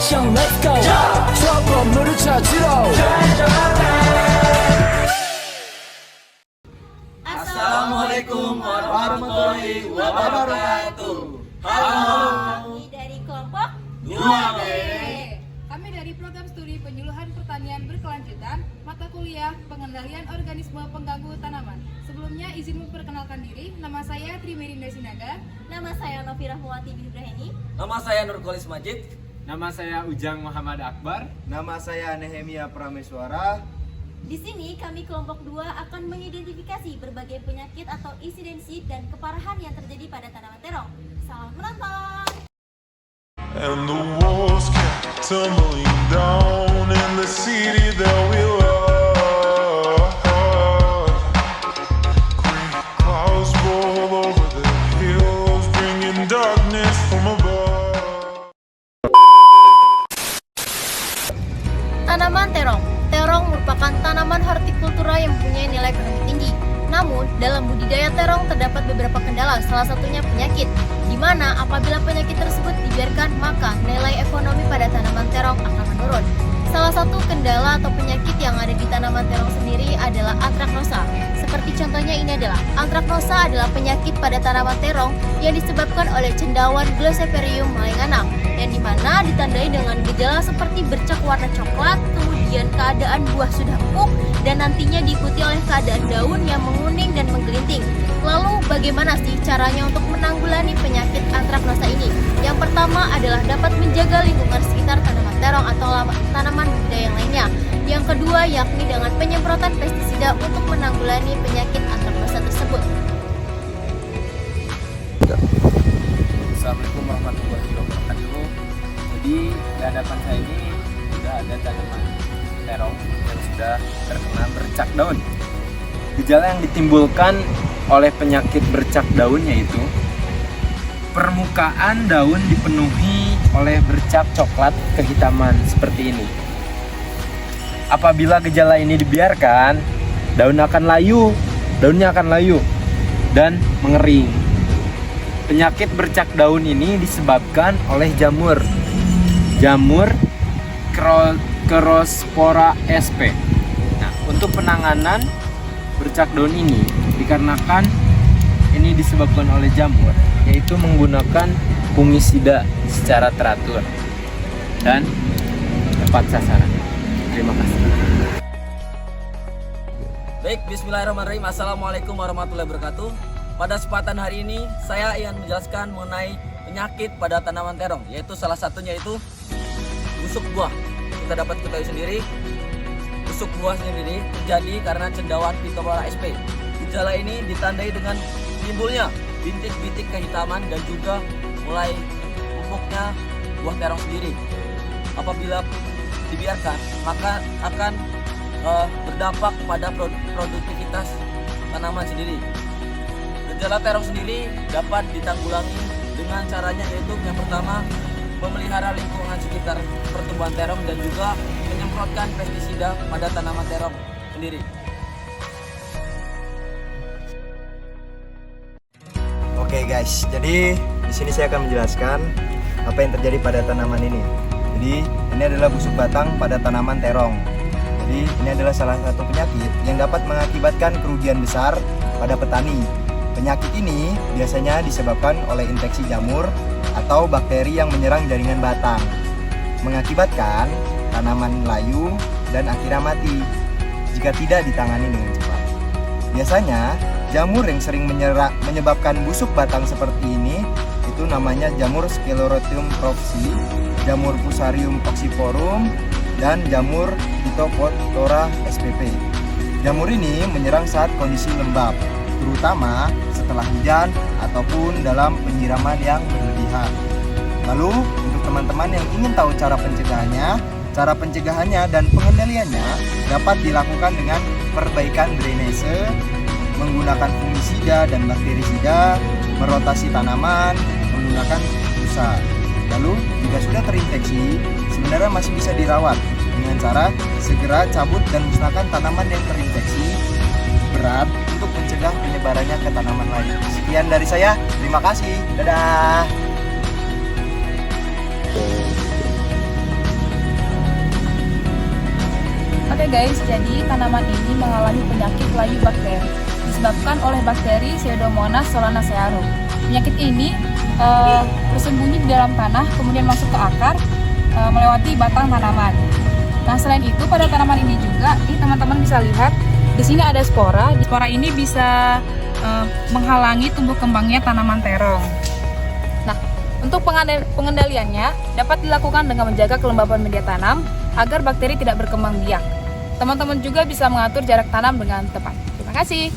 action let's go 저 건물을 찾으러 Assalamualaikum warahmatullahi wabarakatuh. Halo. Kami dari kelompok 2B. Kami dari program studi penyuluhan pertanian berkelanjutan, mata kuliah pengendalian organisme pengganggu tanaman. Sebelumnya izin memperkenalkan diri, nama saya Trimerinda Sinaga. Nama saya Novi Rahmawati Bibraheni. Nama saya Nurkolis Majid. Nama saya Ujang Muhammad Akbar. Nama saya Nehemia Prameswara. Di sini kami kelompok 2 akan mengidentifikasi berbagai penyakit atau insidensi dan keparahan yang terjadi pada tanaman terong. Selamat menonton. And the walls kept tumbling down in the city that we love. Green clouds roll over the hills, bringing darkness from above. Tanaman terong. Terong merupakan tanaman hortikultura yang mempunyai nilai ekonomi tinggi. Namun, dalam budidaya terong terdapat beberapa kendala, salah satunya penyakit, di mana apabila penyakit tersebut dibiarkan, maka nilai ekonomi pada tanaman terong akan menurun. Salah satu kendala atau penyakit yang ada di tanaman terong sendiri adalah antraknosa. Seperti contohnya ini adalah, antraknosa adalah penyakit pada tanaman terong yang disebabkan oleh cendawan Glossoperium malinganang, yang dimana ditandai dengan gejala seperti bercak warna coklat, kemudian keadaan buah sudah empuk, dan nantinya diikuti oleh keadaan daun yang menguning dan menggelinting. Lalu bagaimana sih caranya untuk menanggulangi penyakit antraknosa ini? Yang pertama adalah dapat menjaga lingkungan sekitar tanaman terong atau tanaman budidaya yang lainnya. Yang kedua yakni dengan penyemprotan pestisida untuk menanggulangi penyakit antraknosa tersebut. Assalamualaikum warahmatullahi wabarakatuh. Jadi di hadapan saya ini sudah ada tanaman terong yang sudah terkena bercak daun. Gejala yang ditimbulkan oleh penyakit bercak daun yaitu permukaan daun dipenuhi oleh bercak coklat kehitaman seperti ini. Apabila gejala ini dibiarkan, daunnya akan layu dan mengering. Penyakit bercak daun ini disebabkan oleh jamur Chrospora sp. Nah, untuk penanganan bercak daun ini dikarenakan ini disebabkan oleh jamur, yaitu menggunakan fungisida secara teratur dan tepat sasaran. Terima kasih. Baik, bismillahirrahmanirrahim. Assalamualaikum warahmatullahi wabarakatuh. Pada kesempatan hari ini saya ingin menjelaskan mengenai penyakit pada tanaman terong, yaitu salah satunya itu busuk buah. Kita dapat ketahui sendiri, busuk buah sendiri terjadi karena cendawan Phytophthora sp. Gejala ini ditandai dengan timbulnya bintik-bintik kehitaman dan juga mulai empuknya buah terong sendiri. Apabila dibiarkan, maka akan berdampak kepada produktivitas tanaman sendiri. Gejala terong sendiri dapat ditanggulangi dengan caranya, yaitu yang pertama memelihara lingkungan sekitar pertumbuhan terong dan juga menyemprotkan pestisida pada tanaman terong sendiri. Oke guys, jadi di sini saya akan menjelaskan apa yang terjadi pada tanaman ini. Jadi ini adalah busuk batang pada tanaman terong. Jadi ini adalah salah satu penyakit yang dapat mengakibatkan kerugian besar pada petani. Penyakit ini biasanya disebabkan oleh infeksi jamur atau bakteri yang menyerang jaringan batang, mengakibatkan tanaman layu dan akhirnya mati jika tidak ditangani dengan cepat. Biasanya jamur yang sering menyebabkan busuk batang seperti ini itu namanya jamur Sclerotium cropsey, jamur Fusarium oxysporum, dan jamur Phytophthora spp. Jamur ini menyerang saat kondisi lembab, terutama setelah hujan ataupun dalam penyiraman yang berlebihan. Lalu untuk teman-teman yang ingin tahu cara pencegahannya dan pengendaliannya dapat dilakukan dengan perbaikan drainase, menggunakan fungisida dan bakterisida, merotasi tanaman, menggunakan busa. Lalu jika sudah terinfeksi, sebenarnya masih bisa dirawat dengan cara segera cabut dan musnahkan tanaman yang terinfeksi berat untuk mencegah penyebarannya ke tanaman lain. Sekian dari saya, terima kasih, dadah. Oke guys, jadi tanaman ini mengalami penyakit layu bakteri disebabkan oleh bakteri Pseudomonas solanacearum. Penyakit ini bersembunyi di dalam tanah, kemudian masuk ke akar, melewati batang tanaman. Nah, selain itu pada tanaman ini juga, teman-teman bisa lihat di sini ada spora. Spora ini bisa menghalangi tumbuh kembangnya tanaman terong. Nah, untuk pengendaliannya dapat dilakukan dengan menjaga kelembaban media tanam agar bakteri tidak berkembang biak. Teman-teman juga bisa mengatur jarak tanam dengan tepat. Terima kasih.